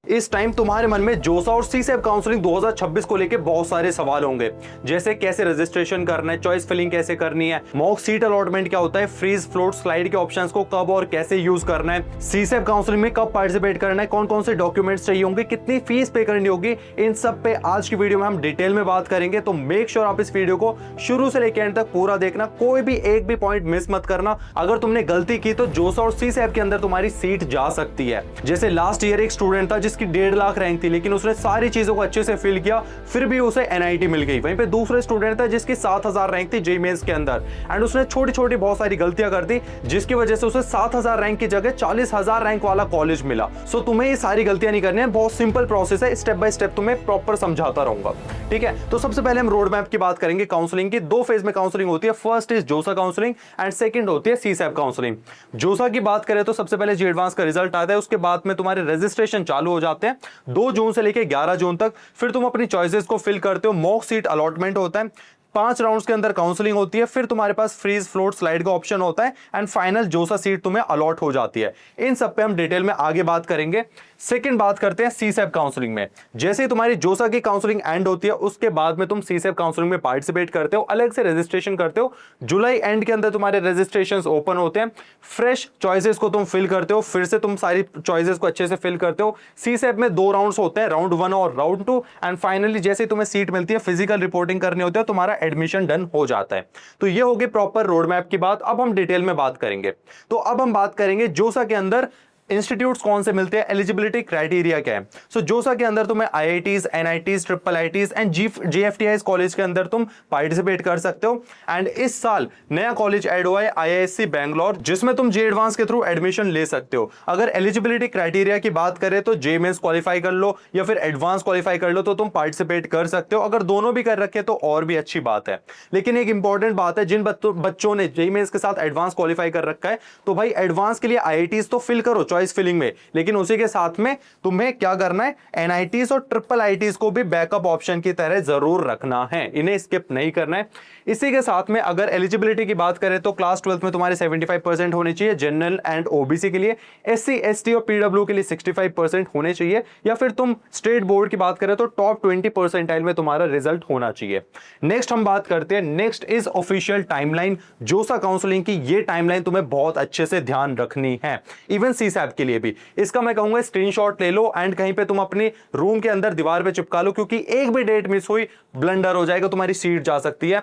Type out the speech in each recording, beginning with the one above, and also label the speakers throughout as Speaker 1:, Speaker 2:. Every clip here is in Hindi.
Speaker 1: इस टाइम तुम्हारे मन में जोसा और सीसैप काउंसलिंग 2026 को लेके बहुत सारे सवाल होंगे, जैसे कैसे रजिस्ट्रेशन करना है, चॉइस फिलिंग कैसे करनी है, मॉक सीट अलॉटमेंट क्या होता है, फ्रीज फ्लोट स्लाइड के ऑप्शंस को कब और कैसे यूज करना है, सीसैप काउंसलिंग में कब पार्टिसिपेट करना है, कौन कौन से डॉक्यूमेंट्स चाहिए होंगे, कितनी फीस पे करनी होगी, इन सब पे आज की वीडियो में हम डिटेल में बात करेंगे। तो मेक श्योर आप इस वीडियो को शुरू से लेकर एंड तक पूरा देखना, कोई भी एक भी पॉइंट मिस मत करना। अगर तुमने गलती की तो जोसा और सीसैप के अंदर तुम्हारी सीट जा सकती है। जैसे लास्ट ईयर एक स्टूडेंट था जिसकी 1.5 लाख रैंक थी, लेकिन उसने सारी चीजों को अच्छे से फिल किया, फिर भी उसे एनआईटी मिल गई। वहीं पे दूसरे स्टूडेंट था जिसकी 7000 रैंक थी जेईई मेंस के अंदर, एंड उसने छोटी छोटी बहुत सारी गलतियां कर दी, जिसकी वजह से उसे 7000 रैंक की जगह 40000 रैंक वाला कॉलेज मिला। सो तुम्हें ये सारी गलतियां नहीं करनी है, बहुत सिंपल प्रोसेस है, स्टेप बाय स्टेप तुम्हें प्रॉपर समझाता रहूंगा। ठीक है, तो सबसे पहले हम रोड मैप की बात करेंगे। काउंसलिंग की 2 फेज में काउंसलिंग होती है, फर्स्ट इज जोसा काउंसलिंग एंड सेकंड होती है सीसैप काउंसलिंग। जोसा की बात करें तो सबसे पहले जी एडवांस का रिजल्ट आता है, उसके बाद में तुम्हारे रजिस्ट्रेशन चालू हो जाते हैं 2 जून से लेकर 11 जून तक। फिर तुम अपनी चॉइसेस को फिल करते हो, मॉक सीट अलॉटमेंट होता है, 5 राउंड्स के अंदर काउंसलिंग होती है, फिर तुम्हारे पास फ्रीज फ्लोट स्लाइड का ऑप्शन होता है, एंड फाइनल जोसा सीट तुम्हें अलॉट हो जाती है। इन सब पे हम डिटेल में आगे बात करेंगे। सेकंड बात करते हैं सीसैप काउंसलिंग में। जैसे ही तुम्हारी जोसा की काउंसलिंग एंड होती है, उसके बाद में तुम सीसैप काउंसलिंग में पार्टिसिपेट करते हो, अलग से रजिस्ट्रेशन करते हो। जुलाई एंड के अंदर तुम्हारे रजिस्ट्रेशन ओपन होते हैं, फ्रेश चॉइसेस को तुम फिल करते हो, फिर से तुम सारी चॉइसेस को अच्छे से फिल करते हो। सीसैप में 2 राउंड्स होते हैं, राउंड 1 और राउंड 2, एंड फाइनली जैसे तुम्हें सीट मिलती है, फिजिकल रिपोर्टिंग करनी होती है, तुम्हारा एडमिशन डन हो जाता है। तो ये होगी प्रॉपर रोड मैप की बात। अब हम डिटेल में बात करेंगे। तो अब हम बात करेंगे जोसा के अंदर इंस्टीट्यूट्स कौन से मिलते हैं, एलिजिबिलिटी क्राइटेरिया क्या है। सो जोसा के अंदर तुम्हें IITs, NITs, triple ITs and GFTIs college के अंदर तुम पार्टिसिपेट कर सकते हो। एंड इस साल नया कॉलेज ऐड हुआ है आईआईएससी बैंगलोर, जिसमें तुम जे एडवांस के थ्रू एडमिशन ले सकते हो। अगर एलिजिबिलिटी क्राइटेरिया की बात करें तो जे मेंस क्वालिफाई कर लो या फिर एडवांस क्वालिफाई कर लो, तो तुम पार्टिसिपेट कर सकते हो। अगर दोनों भी कर रखे तो और भी अच्छी बात है। लेकिन एक इंपॉर्टेंट बात है, जिन बच्चों ने जे मेंस के साथ एडवांस क्वालिफाई कर रखा है, तो भाई एडवांस के लिए आईआईटीज तो फिल करो चॉइस फिलिंग में, लेकिन उसी के साथ में तुम्हें क्या करना है, एनआईटीज और ट्रिपल आईटीज को भी बैकअप ऑप्शन की तरह जरूर रखना है, इन्हें स्किप नहीं करना है। इसी के साथ में अगर एलिजिबिलिटी की बात करें तो क्लास 12 में तुम्हारे 75% होने चाहिए जनरल एंड ओबीसी के लिए, एससी एसटी और पीडब्ल्यू के लिए 65% होने चाहिए, या फिर तुम स्टेट बोर्ड की बात करें तो टॉप 20 परसेंटाइल में तुम्हारा रिजल्ट होना चाहिए। नेक्स्ट हम बात करते हैं, नेक्स्ट इज ऑफिशियल टाइमलाइन जोसा काउंसलिंग की। ये टाइमलाइन तुम्हें बहुत अच्छे से ध्यान रखनी है, इवन सीसैप के लिए भी। इसका मैं कहूंगा स्क्रीनशॉट ले लो एंड कहीं पे तुम अपने रूम के अंदर दीवार पे चिपका लो, क्योंकि एक भी डेट मिस हुई ब्लंडर हो जाएगा, तुम्हारी सीट जा सकती है।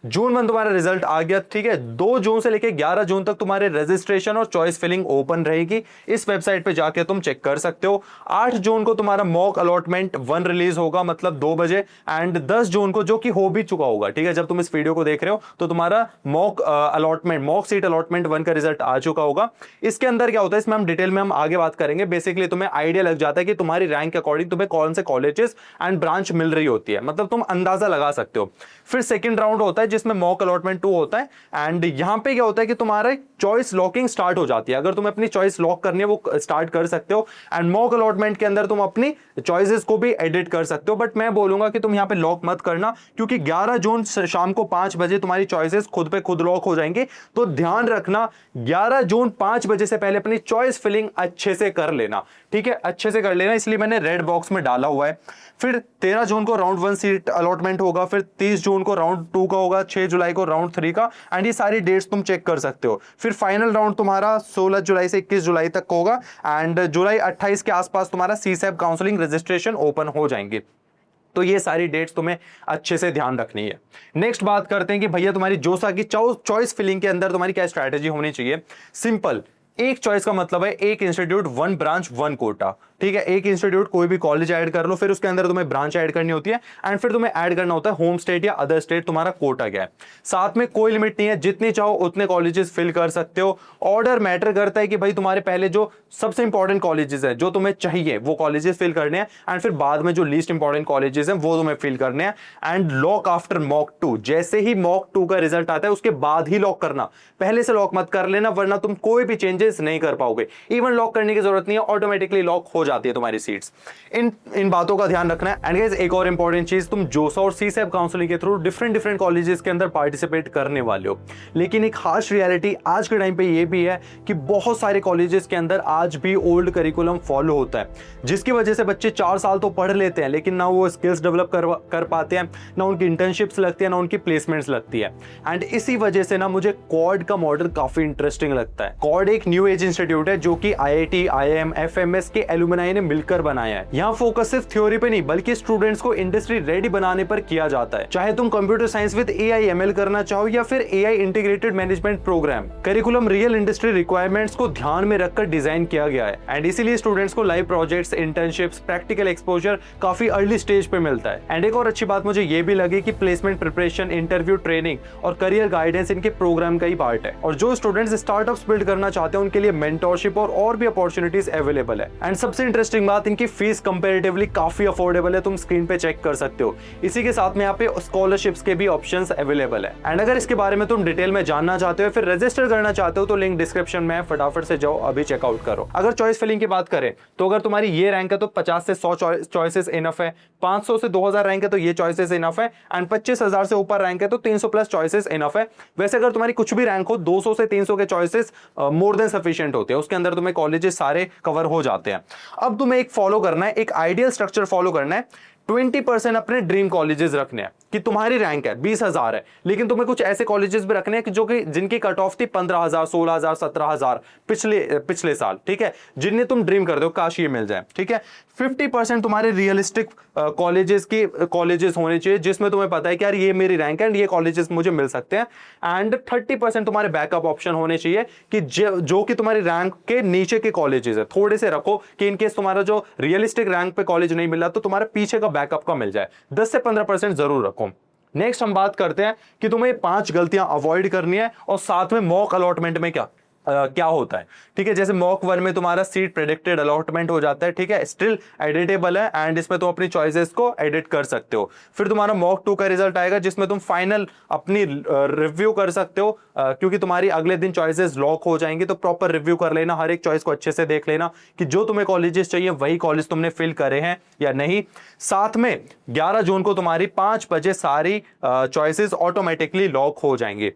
Speaker 1: जून में तुम्हारा रिजल्ट आ गया, ठीक है, 2 जून से लेकर 11 जून तक तुम्हारे रजिस्ट्रेशन और चॉइस फिलिंग ओपन रहेगी। इस वेबसाइट पे जाके तुम चेक कर सकते हो। 8 जून को तुम्हारा मॉक अलॉटमेंट 1 रिलीज होगा, मतलब 2 बजे, एंड 10 जून को, जो कि हो भी चुका होगा, ठीक है, जब तुम इस वीडियो को देख रहे हो तो तुम्हारा mock allotment, mock seat allotment 1 का रिजल्ट आ चुका होगा। इसके अंदर क्या होता है, इसमें हम डिटेल में हम आगे बात करेंगे। बेसिकली तुम्हें आइडिया लग जाता है कि तुम्हारी रैंक के अकॉर्डिंग तुम्हें कौन से कॉलेजेस एंड ब्रांच मिल रही होती है, मतलब तुम अंदाजा लगा सकते हो। फिर सेकंड राउंड होता है जिसमें मॉक अलॉटमेंट 2 होता है, एंड यहां पे क्या होता है कि तुम्हारा चॉइस लॉकिंग स्टार्ट हो जाती है। अगर तुम्हें अपनी चॉइस लॉक करनी है वो स्टार्ट कर सकते हो, एंड मॉक अलॉटमेंट के अंदर तुम अपनी चॉइसेस को भी एडिट कर सकते हो। बट मैं बोलूंगा कि तुम यहां पे लॉक मत करना, क्योंकि 11 जून शाम को 5 बजे तुम्हारी चॉइसेस खुद पे खुद लॉक हो जाएंगे। तो ध्यान रखना, 11 जून 5 बजे से पहले अपनी चॉइस फिलिंग अच्छे से कर लेना, ठीक है, अच्छे से कर लेना, इसलिए मैंने रेड बॉक्स में डाला हुआ है। फिर 13 जून को राउंड 1 सीट अलॉटमेंट होगा, फिर 30 जून को राउंड 2 का होगा, 6 जुलाई को राउंड 3 का, एंड ये सारी डेट्स तुम चेक कर सकते हो। फिर फाइनल राउंड तुम्हारा 16 जुलाई से 21 जुलाई तक होगा, एंड जुलाई 28 के आसपास तुम्हारा सीसैप काउंसलिंग रजिस्ट्रेशन ओपन हो जाएंगे। तो ये सारी डेट्स तुम्हें अच्छे से ध्यान रखनी है। नेक्स्ट बात करते हैं कि भैया तुम्हारी जोसा की चॉइस फिलिंग के अंदर तुम्हारी क्या स्ट्रैटेजी होनी चाहिए। सिंपल, एक चॉइस का मतलब है एक इंस्टीट्यूट 1 ब्रांच 1 कोटा, ठीक है। एक इंस्टीट्यूट कोई भी कॉलेज ऐड कर लो, फिर उसके अंदर तुम्हें ब्रांच ऐड करनी होती है, एंड फिर तुम्हें ऐड करना होता है होम स्टेट या अदर स्टेट तुम्हारा कोटा क्या है। साथ में कोई लिमिट नहीं है, जितनी चाहो उतने कॉलेजेस फिल कर सकते हो। ऑर्डर मैटर करता है कि भाई तुम्हारे पहले जो सबसे इंपॉर्टेंट कॉलेजेस है, जो तुम्हें चाहिए वो कॉलेजेस फिल करने हैं, एंड फिर बाद में जो लीस्ट इंपॉर्टेंट कॉलेजेस हैं वो तुम्हें फिल करने हैं। एंड लॉक आफ्टर मॉक 2, जैसे ही मॉक 2 का रिजल्ट आता है उसके बाद ही लॉक करना, पहले से लॉक मत कर लेना, वरना तुम कोई भी चेंजेस नहीं कर पाओगे। इवन लॉक करने की जरूरत नहीं है, ऑटोमेटिकली लॉक हो जाती है तुम्हारी सीट्स। इन बातों का ध्यान रखना है। एंड गाइस एक और इंपॉर्टेंट चीज, तुम जोसा और सीसैप काउंसलिंग के थ्रू डिफरेंट कॉलेजेस के अंदर पार्टिसिपेट करने वाले हो, लेकिन एक हार्श रियलिटी आज के टाइम पे ये भी है कि बहुत सारे कॉलेजेस के अंदर आज भी ओल्ड करिकुलम फॉलो होता है, जिसकी वजह से बच्चे 4 साल तो पढ़ लेते हैं लेकिन ना वो स्किल्स डेवलप कर पाते हैं, ना उनकी इंटर्नशिप्स लगती है, ना उनकी प्लेसमेंट्स लगती है। एंड इसी वजह से ना मुझे क्वाड का मॉडल काफी इंटरेस्टिंग लगता है। क्वाड एक न्यू एज इंस्टीट्यूट है जो कि IIT, IIM, FMS के एलुमनाई ने मिलकर बनाया है। यहाँ फोकस सिर्फ थ्योरी पे नहीं बल्कि स्टूडेंट्स को इंडस्ट्री रेडी बनाने पर किया जाता है। चाहे तुम computer science with AI ML करना चाहो या फिर AI integrated management program, curriculum real industry requirements को ध्यान में रखकर डिजाइन किया गया है। एंड इसीलिए स्टूडेंट्स को live projects, internships, practical exposure काफी अर्ली स्टेज पे मिलता है। एंड एक और अच्छी बात मुझे ये भी लगी कि प्लेसमेंट प्रिपरेशन, इंटरव्यू ट्रेनिंग और करियर गाइडेंस इनके प्रोग्राम का ही पार्ट है। और जो स्टूडेंट्स स्टार्टअप्स बिल्ड करना चाहते हैं उनके लिए मेंटरशिप और भी अपॉर्चुनिटीज अवेलेबल है। एंड सबसे इंटरेस्टिंग बात, इनकी फीस कंपैरेटिवली काफी अफोर्डेबल है, तुम स्क्रीन पे चेक कर सकते हो। इसी के साथ में यहाँ पे स्कॉलरशिप्स के भी ऑप्शंस अवेलेबल है। एंड अगर इसके बारे में तुम डिटेल में जानना चाहते हो फिर रजिस्टर करना चाहते हो तो लिंक डिस्क्रिप्शन में है, फटाफट से जाओ अभी चेकआउट करो। अगर चॉइस फिलिंग की बात करें तो अगर तुम्हारी ये रैंक है तो 50 से 100 चॉइसेस इनफ है, 500 से 2000 रैंक है तो ये चॉइसेस इनफ है, एंड 25,000 से ऊपर रैंक है तो 300 प्लस चॉइसेस इनफ है। वैसे अगर तुम्हारी कुछ भी रैंक हो 200 से 300 के चॉइसेस मोर देन सफिशिएंट होते हैं, उसके अंदर तुम्हें कॉलेजेस सारे कवर हो जाते हैं। अब तुम्हें एक फॉलो करना है, एक आइडियल स्ट्रक्चर फॉलो करना है। 20% अपने ड्रीम कॉलेजेस रखने हैं कि तुम्हारी रैंक है 20,000 है, लेकिन तुम्हें कुछ ऐसे कॉलेजेस भी रखने हैं कि जो कि जिनकी कट ऑफ थी 15,000, 16,000, 17,000 पिछले साल, ठीक है, जिन्हें तुम ड्रीम करते हो काश ये मिल जाए, ठीक है। 50% तुम्हारे रियलिस्टिक कॉलेजेस होने चाहिए जिसमें तुम्हें पता है कि यार ये मेरी रैंक है एंड ये कॉलेजेस मुझे मिल सकते हैं। एंड 30% तुम्हारे बैकअप ऑप्शन होने चाहिए कि जो कि तुम्हारी रैंक के नीचे के कॉलेजेस है, थोड़े से रखो कि इनकेस तुम्हारा जो रियलिस्टिक रैंक पे कॉलेज नहीं मिला तो तुम्हारे पीछे का बैकअप का मिल जाए। 10 से 15% जरूर रखो। नेक्स्ट हम बात करते हैं कि तुम्हें 5 गलतियां अवॉइड करनी है और साथ में मॉक अलॉटमेंट में क्या होता है, ठीक है। जैसे मॉक 1 में तुम्हारा सीट प्रेडिक्टेड अलॉटमेंट हो जाता है, ठीक है, स्टिल एडिटेबल है एंड इसमें तुम अपनी चॉइसेस को एडिट कर सकते हो। फिर तुम्हारा मॉक 2 का रिजल्ट आएगा जिसमें तुम फाइनल अपनी रिव्यू कर सकते हो, क्योंकि तुम्हारी अगले दिन चॉइसेस लॉक हो जाएंगी, तो प्रॉपर रिव्यू कर लेना, हर एक चॉइस को अच्छे से देख लेना कि जो तुम्हें कॉलेजेस चाहिए वही कॉलेज तुमने फिल करे हैं या नहीं। साथ में 11 जून को तुम्हारी 5 बजे सारी चॉइसेस ऑटोमेटिकली लॉक हो जाएंगी।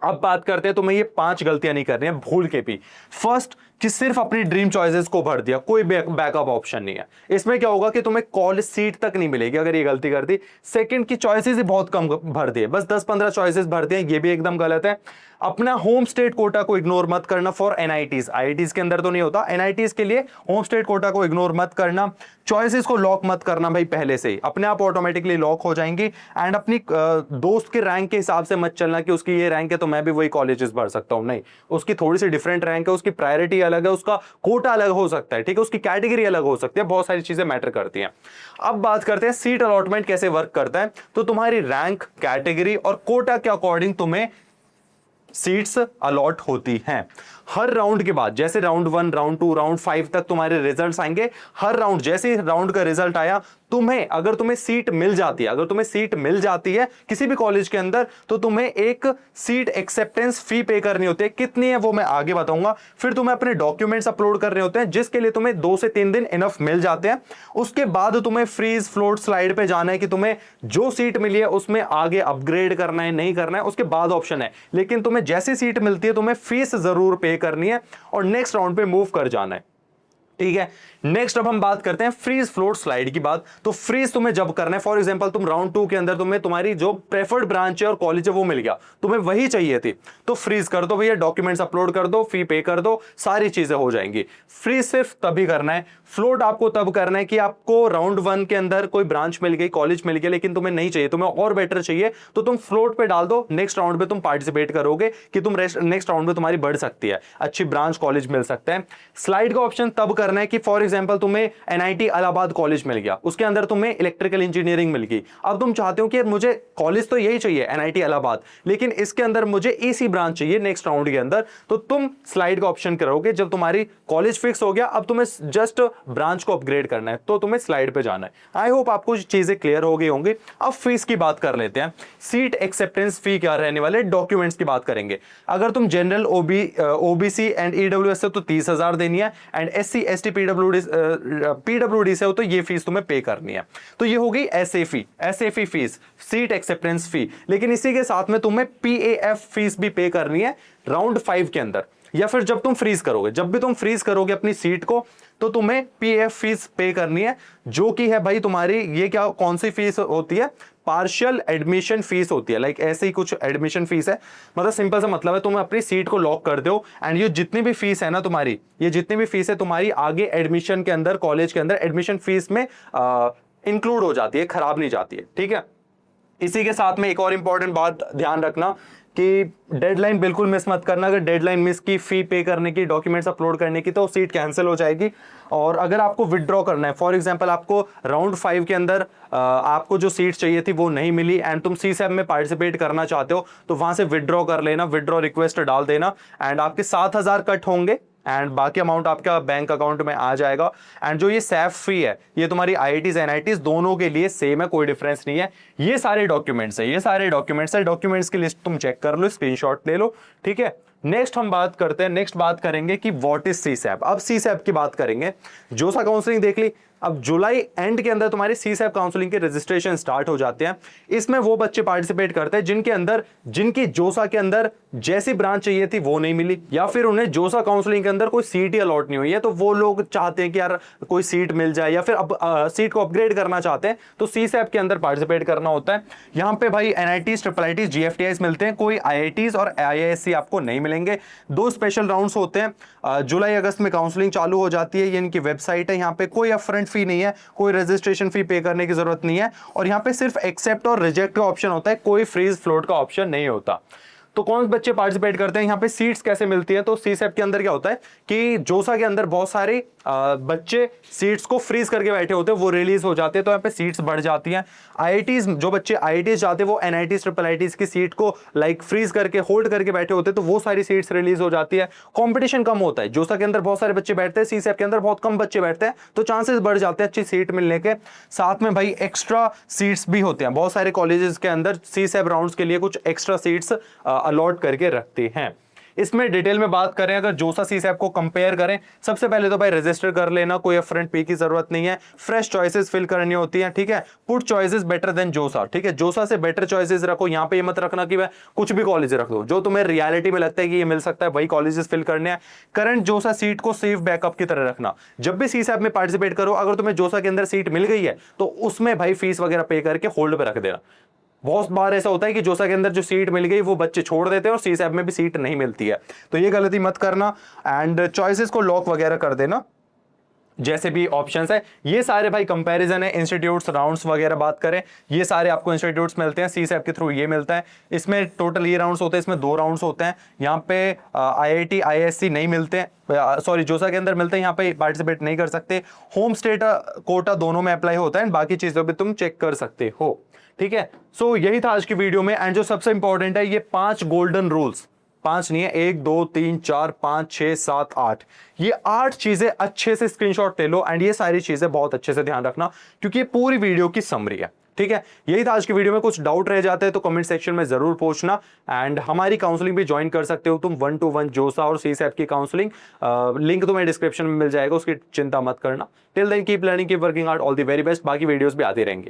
Speaker 1: अब बात करते हैं तुम्हें ये 5 गलतियां नहीं करनी है भूल के भी। फर्स्ट, कि सिर्फ अपनी ड्रीम चॉइसेस को भर दिया, कोई बैकअप ऑप्शन नहीं है। इसमें क्या होगा कि तुम्हें कॉलेज सीट तक नहीं मिलेगी अगर ये गलती कर दी। सेकंड, की चॉइसेस ही बहुत कम भर दिए, बस 10-15 चॉइसेस भर दिए, ये भी एकदम गलत है। अपना होम स्टेट कोटा को इग्नोर मत करना फॉर NITs, IITs के अंदर तो नहीं होता, NITs के लिए होम स्टेट कोटा को इग्नोर मत करना। चॉइसेस को लॉक मत करना भाई, पहले से ही अपने आप ऑटोमेटिकली लॉक हो जाएंगी। एंड अपनी दोस्त के रैंक के हिसाब से मत चलना कि उसकी ये रैंक है तो मैं भी वही कॉलेजेस भर सकता हूं, नहीं, उसकी थोड़ी सी डिफरेंट रैंक है, उसकी प्रायोरिटी अलग है, उसका कोटा अलग हो सकता है, ठीक है, उसकी कैटेगरी अलग हो सकती है, बहुत सारी चीजें मैटर करती हैं। अब बात करते हैं सीट अलॉटमेंट कैसे वर्क करता है। तो तुम्हारी रैंक, कैटेगरी और कोटा के अकॉर्डिंग तुम्हें सीट्स अलॉट होती हैं। हर राउंड के बाद, जैसे राउंड 1, राउंड 2, राउंड 5 तक तुम्हारे रिजल्ट्स आएंगे, हर राउंड जैसे राउंड का रिजल्ट आया अगर तुम्हें सीट मिल जाती है किसी भी कॉलेज के अंदर, तो तुम्हें एक सीट एक्सेप्टेंस फी पे करनी होती है। कितनी है वो मैं आगे बताऊंगा। फिर तुम्हें अपने डॉक्यूमेंट्स अपलोड करने होते हैं जिसके लिए तुम्हें 2 से 3 दिन इनफ मिल जाते हैं। उसके बाद तुम्हें फ्रीज फ्लोट स्लाइड पे जाना है कि तुम्हें जो सीट मिली है उसमें आगे अपग्रेड करना है नहीं करना है, उसके बाद ऑप्शन है। लेकिन तुम्हें जैसी सीट मिलती है तुम्हें फीस जरूर पे करनी है और नेक्स्ट राउंड पे मूव कर जाना है, ठीक है। नेक्स्ट अब हम बात करते हैं फ्रीज फ्लोट स्लाइड की बात। तो फ्रीज तुम्हें जब करना है, फॉर एग्जांपल तुम राउंड 2 के अंदर तुम्हारी जो प्रेफर्ड ब्रांच है और कॉलेज है वो मिल गया, तुम्हें वही चाहिए थी, तो फ्रीज कर दो भैया, डॉक्यूमेंट्स अपलोड कर दो, फी पे कर दो, सारी चीजें हो जाएंगी। फ्रीज सिर्फ तभी करना है, फ्लोट आपको तब करना है कि आपको राउंड 1 के अंदर कोई ब्रांच मिल गई, कॉलेज मिल गया, लेकिन तुम्हें नहीं चाहिए, तुम्हें और बेटर चाहिए, तो तुम फ्लोट पे डाल दो। नेक्स्ट राउंड में तुम पार्टिसिपेट करोगे कि तुम नेक्स्ट राउंड में तुम्हारी बढ़ सकती है, अच्छी ब्रांच कॉलेज मिल सकता है। स्लाइड का ऑप्शन तब करना है कि फॉर एग्जांपल तुम्हें NIT इलाहाबाद कॉलेज मिल गया, उसके अंदर तुम्हें इलेक्ट्रिकल इंजीनियरिंग मिल गई। अब तुम चाहते हो कि मुझे कॉलेज तो यही चाहिए NIT इलाहाबाद, लेकिन इसके अंदर मुझे EC ब्रांच चाहिए नेक्स्ट राउंड के अंदर, तो तुम स्लाइड का ऑप्शन करोगे। जब तुम्हारी कॉलेज फिक्स हो गया, अब तुम्हें जस्ट ब्रांच को अपग्रेड करना है, तो तुम्हें स्लाइड पे जाना है। आई होप आपको चीजें क्लियर हो गई होंगी। अब फीस की बात कर लेते हैं। सीट एक्सेप्टेंस फी क्या रहने वाले, डॉक्यूमेंट्स की बात करेंगे। अगर तुम जनरल OBC एंड EWS से तो 30,000 देनी है, एंड SC एसटी पीडब्ल्यूडी से हो तो ये फीस तुम्हें पे करनी है। तो ये हो गई एसएफई फीस, सीट एक्सेप्टेंस फी। लेकिन इसी के साथ में तुम्हें पीएएफ फीस भी पे करनी है राउंड 5 के अंदर, या फिर जब तुम फ्रीज करोगे, जब भी तुम फ्रीज करोगे अपनी सीट को तो तुम्हें पीएफ फीस पे करनी है, जो कि है भाई तुम्हारी, ये क्या कौन सी फीस होती है, पार्शियल एडमिशन फीस होती है। लाइक ऐसे ही कुछ एडमिशन फीस है, मतलब सिंपल सा मतलब है तुम अपनी सीट को लॉक कर दो एंड ये जितनी भी फीस है ना तुम्हारी, ये जितनी भी फीस है तुम्हारी आगे एडमिशन के अंदर, कॉलेज के अंदर एडमिशन फीस में इंक्लूड हो जाती है, खराब नहीं जाती है, ठीक है। इसी के साथ में एक और इंपॉर्टेंट बात ध्यान रखना कि डेडलाइन बिल्कुल मिस मत करना। अगर डेडलाइन मिस की, फी पे करने की, डॉक्यूमेंट्स अपलोड करने की, तो सीट कैंसिल हो जाएगी। और अगर आपको विदड्रॉ करना है, फॉर एग्जांपल आपको राउंड 5 के अंदर आपको जो सीट चाहिए थी वो नहीं मिली एंड तुम सीसैब में पार्टिसिपेट करना चाहते हो, तो वहां से विदड्रॉ कर लेना, विदड्रॉ रिक्वेस्ट डाल देना एंड आपके 7,000 कट होंगे एंड बाकी अमाउंट आपका बैंक अकाउंट में आ जाएगा। एंड जो ये सैफ फी है, ये तुम्हारी आईआईटीज एनआईटीज दोनों के लिए सेम है, कोई डिफरेंस नहीं है। ये सारे डॉक्यूमेंट्स है, ये सारे डॉक्यूमेंट्स है, डॉक्यूमेंट्स की लिस्ट तुम चेक कर लो, स्क्रीनशॉट ले लो, ठीक है। नेक्स्ट हम बात करते हैं, नेक्स्ट बात करेंगे कि व्हाट इज सीसैब। अब सीसैब की बात करेंगे, जोसा काउंसलिंग देख ली, अब जुलाई एंड के अंदर तुम्हारी सीसैब काउंसलिंग के रजिस्ट्रेशन स्टार्ट हो जाते हैं। इसमें वो बच्चे पार्टिसिपेट करते हैं जिनके अंदर, जिनकी जोसा के अंदर जैसी ब्रांच चाहिए थी वो नहीं मिली, या फिर उन्हें जोसा काउंसलिंग के अंदर कोई सीट ही अलॉट नहीं हुई है, तो वो लोग चाहते हैं कि यार कोई सीट मिल जाए, या फिर अब सीट को अपग्रेड करना चाहते हैं, तो सीसैब के अंदर पार्टिसिपेट करना होता है। यहाँ पे भाई एनआईटीज, ट्रिपल आईटीज, जीएफटीआईज मिलते हैं, कोई आईआईटीज और आईआईएससी आपको नहीं मिलेंगे। 2 स्पेशल राउंड्स होते हैं, जुलाई अगस्त में काउंसलिंग चालू हो जाती है, ये इनकी वेबसाइट है, यहाँ पे कोई अपफ्रंट फी नहीं है, कोई रजिस्ट्रेशन फी पे करने की जरूरत नहीं है, और यहाँ पे सिर्फ एक्सेप्ट और रिजेक्ट का ऑप्शन होता है, कोई फ्रीज फ्लोट का ऑप्शन नहीं होता। तो कौन से बच्चे पार्टिसिपेट करते हैं, यहाँ पे सीट्स कैसे मिलती हैं, तो सीसैब के अंदर क्या होता है कि जोसा के अंदर बहुत सारे बच्चे सीट्स को फ्रीज करके बैठे होते हैं, वो रिलीज हो जाते हैं, तो यहाँ पे सीट्स बढ़ जाती हैं। आईआईटीज, जो बच्चे आईआईटीज जाते हैं वो एनआईटीज, ट्रिपल आईटीज की सीट को लाइक फ्रीज करके, होल्ड करके बैठे होते हैं, तो वो सारी सीट्स रिलीज हो जाती है। कंपटीशन कम होता है, जोसा के अंदर बहुत सारे बच्चे बैठते हैं, सीसैब के अंदर बहुत कम बच्चे बैठते हैं, तो चांसेस बढ़ जाते हैं अच्छी सीट मिलने के। साथ में भाई एक्स्ट्रा सीट्स भी होते हैं, बहुत सारे कॉलेजेस के अंदर सीसैब राउंड्स के लिए कुछ एक्स्ट्रा सीट्स अलॉट करके रखते हैं। इसमें डिटेल में बात करें, अगर जोसा सीसैब को कंपेयर करें, सबसे पहले तो भाई रजिस्टर कर लेना, कोई अपफ्रंट पे की जरूरत नहीं है, फ्रेश चॉइसेस फिल करनी होती हैं, ठीक है। पुट चॉइसेस बेटर देन जोसा, ठीक है, जोसा से बेटर चॉइसेस रखो। यहाँ पे ये मत रखना कि भाई कुछ भी कॉलेज रख दो, जो तुम्हें रियलिटी में लगता है कि ये मिल सकता है वही कॉलेजेस फिल करने हैं। करंट जोसा सीट को सेफ बैकअप की तरह रखना, जब भी सीसैब में पार्टिसिपेट करो, अगर तुम्हें जोसा के अंदर सीट मिल गई है तो उसमें भाई फीस वगैरह पे करके होल्ड पे रख देना। बहुत बार ऐसा होता है कि जोसा के अंदर जो सीट मिल गई वो बच्चे छोड़ देते हैं और सीसैब में भी सीट नहीं मिलती है, तो ये गलती मत करना। एंड चॉइसेस को लॉक वगैरह कर देना, जैसे भी ऑप्शंस है। ये सारे भाई कंपैरिजन है, इंस्टीट्यूट्स, राउंड्स वगैरह बात करें, ये सारे आपको इंस्टीट्यूट्स मिलते हैं, सीसैब के थ्रू ये मिलता है। इसमें टोटल ये राउंड्स होते हैं, इसमें 2 राउंड्स होते हैं। यहाँ पे आईआईटी, आईआईएससी नहीं मिलते हैं, सॉरी जोसा के अंदर मिलते हैं, यहाँ पे पार्टिसिपेट नहीं कर सकते। होम स्टेट कोटा दोनों में अप्लाई होता है, बाकी चीजों पे तुम चेक कर सकते हो, ठीक है। सो यही था आज की वीडियो में। एंड जो सबसे इंपॉर्टेंट है, ये 5 गोल्डन रूल्स, 5 नहीं है, 1 2 3 4 5 6 7 8, ये 8 चीजें अच्छे से स्क्रीनशॉट ले लो एंड ये सारी चीजें बहुत अच्छे से ध्यान रखना, क्योंकि ये पूरी वीडियो की समरी है, ठीक है। यही था आज की वीडियो में। कुछ डाउट रह जाते हैं तो कमेंट सेक्शन में जरूर पूछना। एंड हमारी काउंसलिंग भी ज्वाइन कर सकते हो तुम, 1-to-1 जोसा और सीसैब की काउंसलिंग, लिंक तुम्हें डिस्क्रिप्शन में मिल जाएगा, उसकी चिंता मत करना। Till then keep learning, keep working hard, all the very best. बाकी वीडियोस भी आती रहेंगी।